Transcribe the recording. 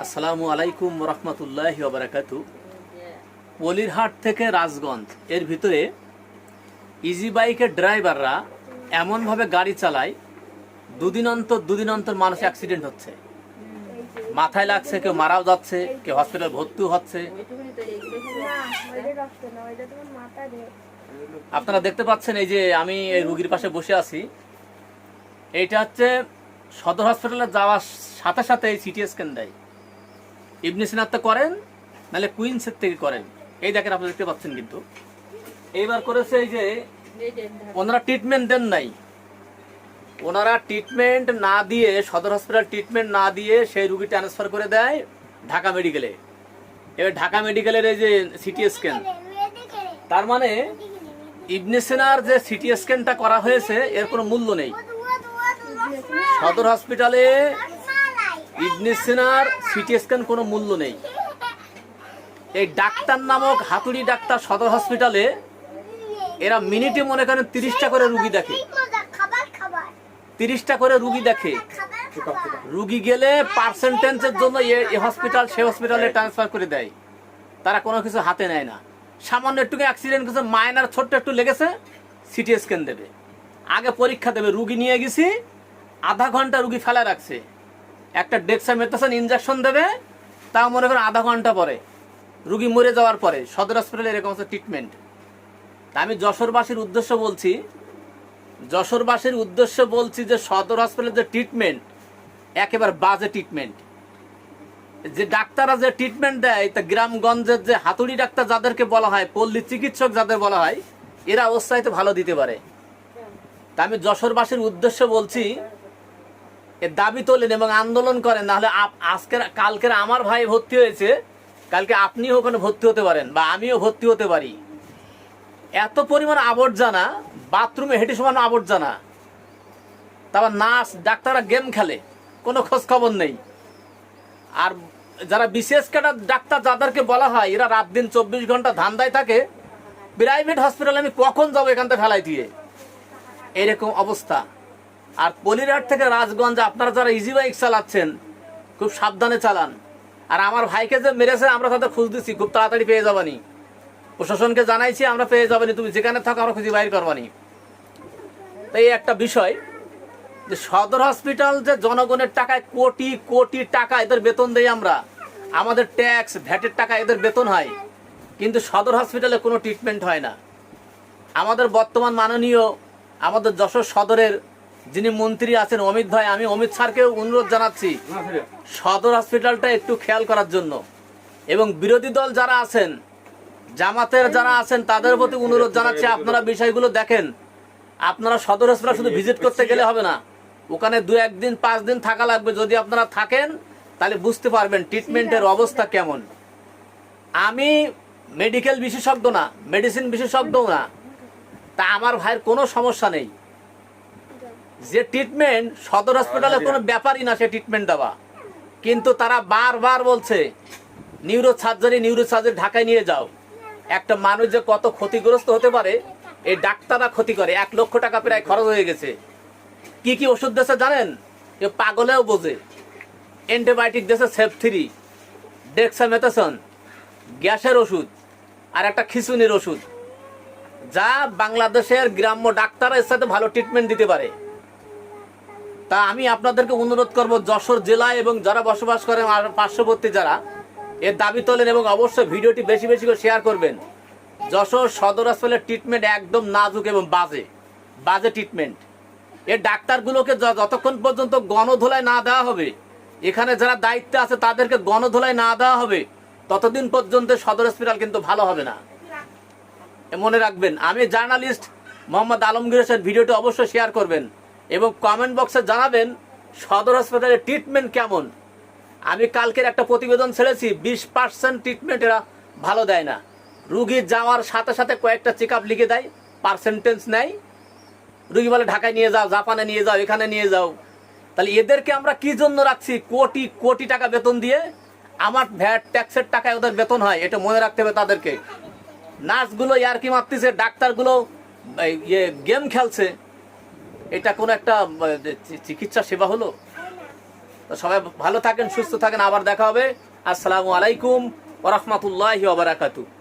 আসসালামু আলাইকুম রহমতুল্লাহি ওয়া বারাকাতু। পলিরহাট থেকে রাজগঞ্জ এর ভিতরে ইজি বাইকের ড্রাইভাররা এমনভাবে গাড়ি চালায়, দুদিন অন্তর মানুষ অ্যাক্সিডেন্ট হচ্ছে, মাথায় লাগছে, কেউ মারাও যাচ্ছে, কেউ হসপিটাল ভর্তিও হচ্ছে। আপনারা দেখতে পাচ্ছেন, এই যে আমি এই রুগীর পাশে বসে আছি, এইটা হচ্ছে সদর হসপিটালে যাওয়ার সাথে সাথে সিটি স্ক্যান দেয়। ইবনে সিনাতে করেন, নাহলে কুইন্সের থেকে করেন। এই দেখেন, আপনারা দেখতে পাচ্ছেন। কিন্তু এইবার করেছে এই যে ওনারা ট্রিটমেন্ট দেন নাই, ওনারা ট্রিটমেন্ট না দিয়ে, সদর হসপিটাল ট্রিটমেন্ট না দিয়ে সেই রুগী ট্রান্সফার করে দেয় ঢাকা মেডিকেলে। এবার ঢাকা মেডিকেলের এই যে সিটি স্ক্যান, তার মানে ইবনে সিনার যে সিটি স্ক্যানটা করা হয়েছে এর কোনো মূল্য নেই। সদর হসপিটালে ইবনে সিনার সিটি স্ক্যান কোনো মূল্য নেই। এই ডাক্তার নামক হাতুড়ি ডাক্তার সদর হসপিটালে এরা মিনিটে মনে করেন 30টা করে রুগী দেখে, 30টা করে রুগী দেখে। রুগী গেলে পার্সেন্টেজের জন্য এ হসপিটাল সে হসপিটালে ট্রান্সফার করে দেয়। তারা কোনো কিছু হাতে নেয় না। সামান্য একটু অ্যাক্সিডেন্ট কিছু মাইনার ছোট্ট একটু লেগেছে, সিটি স্ক্যান দেবে, আগে পরীক্ষা দেবে। রুগী নিয়ে গেছি, আধা ঘন্টা রুগী ফেলা রাখছে, একটা ডেক্সামেথাসোন ইনজেকশন দেবে, তাও মনে করেন আধা ঘন্টা পরে, রুগী মরে যাওয়ার পরে। সদর হসপিটালে এরকম হচ্ছে ট্রিটমেন্ট। তা আমি যশোরবাসীর উদ্দেশ্য বলছি, যে সদর হসপিটালের যে ট্রিটমেন্ট একেবারে বাজে ট্রিটমেন্ট। যে ডাক্তাররা যে ট্রিটমেন্ট দেয়, তা গ্রামগঞ্জের যে হাতুড়ি ডাক্তার যাদেরকে বলা হয়, পল্লী চিকিৎসক যাদের বলা হয়, এরা উৎসাহিত ভালো দিতে পারে। তা আমি যশোরবাসীর উদ্দেশ্য বলছি, এর দাবি তোলেন এবং আন্দোলন করেন, নাহলে কালকের আমার ভাই ভর্তি হয়েছে, কালকে আপনিও ওখানে ভর্তি হতে পারেন বা আমিও ভর্তি হতে পারি। এত পরিমাণ আবর্জনা, বাথরুমে হেঁটে সমানো আবর্জনা। তারপর নার্স ডাক্তাররা গেম খেলে, কোনো খোঁজ খবর নেই। আর যারা বিশেষ ক্যাডার ডাক্তার যাদেরকে বলা হয়, এরা রাত দিন 24 ঘন্টা ধান্দায় থাকে। প্রাইভেট হসপিটালে আমি কখন যাবো এখান থেকে ফেলাই দিয়ে, এরকম অবস্থা। আর পলিরহাট থেকে রাজগঞ্জ আপনারা যারা ইজি বাইক চালাচ্ছেন, খুব সাবধানে চালান। আর আমার ভাইকে যে মেরেছে, আমরা তাদের খোঁজ দিচ্ছি, খুব তাড়াতাড়ি পেয়ে যাবানি। প্রশাসনকে জানাইছি, আমরা পেয়ে যাবানি, তুমি যেখানে থাকো আমরা খুঁজে বাইর করবানি। তাই একটা বিষয় যে সদর হসপিটাল যে জনগণের টাকায় কোটি কোটি টাকা এদের বেতন দেই আমরা, আমাদের ট্যাক্স ভ্যাটের টাকা এদের বেতন হয়, কিন্তু সদর হসপিটালে কোনো ট্রিটমেন্ট হয় না। আমাদের বর্তমান মাননীয় আমাদের যশোর সদরের যিনি মন্ত্রী আছেন অমিত ভাই, আমি অমিত স্যারকেও অনুরোধ জানাচ্ছি সদর হসপিটালটা একটু খেয়াল করার জন্য। এবং বিরোধী দল যারা আছেন, জামাতের যারা আছেন, তাদের প্রতি অনুরোধ জানাচ্ছি, আপনারা বিষয়গুলো দেখেন। আপনারা সদর হসপিটাল শুধু ভিজিট করতে গেলে হবে না, ওখানে 2-1 দিন 5 দিন থাকা লাগবে। যদি আপনারা থাকেন তাহলে বুঝতে পারবেন ট্রিটমেন্টের অবস্থা কেমন। আমি মেডিকেল বিশেষজ্ঞ না, মেডিসিন বিশেষজ্ঞও না, তা আমার ভাইয়ের কোনো সমস্যা নেই। যে ট্রিটমেন্ট সদর হসপিটালে কোনো ব্যাপারই না সে ট্রিটমেন্ট দেওয়া, কিন্তু তারা বারবার বলছে নিউরো সার্জারি ঢাকায় নিয়ে যাও। একটা মানুষ যে কত ক্ষতিগ্রস্ত হতে পারে এই ডাক্তাররা ক্ষতি করে। 1 লক্ষ টাকা প্রায় খরচ হয়ে গেছে। কি কি ওষুধ দিয়েছে জানেন? এ পাগলেও বোঝে। অ্যান্টিবায়োটিক দিয়েছে সেফ3, ডেক্সামেথাসোন, গ্যাসের ওষুধ, আর একটা খিঁচুনির ওষুধ, যা বাংলাদেশের গ্রাম্য ডাক্তাররা এর সাথে ভালো ট্রিটমেন্ট দিতে পারে। তা আমি আপনাদেরকে অনুরোধ করব, যশোর জেলায় এবং যারা বসবাস করেন আর পার্শ্ববর্তী যারা, এর দাবি তোলেন এবং অবশ্যই ভিডিওটি বেশি বেশি করে শেয়ার করবেন। যশোর সদর হাসপাতালের ট্রিটমেন্ট একদম নাজুক এবং বাজে ট্রিটমেন্ট। এর ডাক্তারগুলোকে যতক্ষণ পর্যন্ত গণধোলাই না দেওয়া হবে, এখানে যারা দায়িত্বে আছে তাদেরকে গণধোলাই না দেওয়া হবে, ততদিন পর্যন্ত সদর হসপিটাল কিন্তু ভালো হবে না। মনে রাখবেন, আমি জার্নালিস্ট মোহাম্মদ আলমগীর হোসেন, ভিডিওটি অবশ্যই শেয়ার করবেন এবং কমেন্ট বক্সে জানাবেন সদর হাসপাতালের ট্রিটমেন্ট কেমন। আমি কালকের একটা প্রতিবেদন ছেড়েছি, 20% ট্রিটমেন্ট এরা ভালো দেয় না। রুগী যাওয়ার সাথে সাথে কয়েকটা চেক আপ লিখে দেয়, পার্সেন্টেজ নেয়। রুগী বলে ঢাকায় নিয়ে যাও, জাপানে নিয়ে যাও, এখানে নিয়ে যাও। তাহলে এদেরকে আমরা কি জন্য রাখছি? কোটি কোটি টাকা বেতন দিয়ে, আমার ভ্যাট ট্যাক্সের টাকায় ওদের বেতন হয়, এটা মনে রাখতে হবে তাদেরকে। নার্সগুলো ইয়ার্কি মারতেছে, ডাক্তারগুলো গেম খেলছে, এটা কোনো একটা চিকিৎসা সেবা হলো? তো সবাই ভালো থাকেন, সুস্থ থাকেন, আবার দেখা হবে। আসসালামু আলাইকুম ওয়া রাহমাতুল্লাহি ওয়া বারাকাতুহু।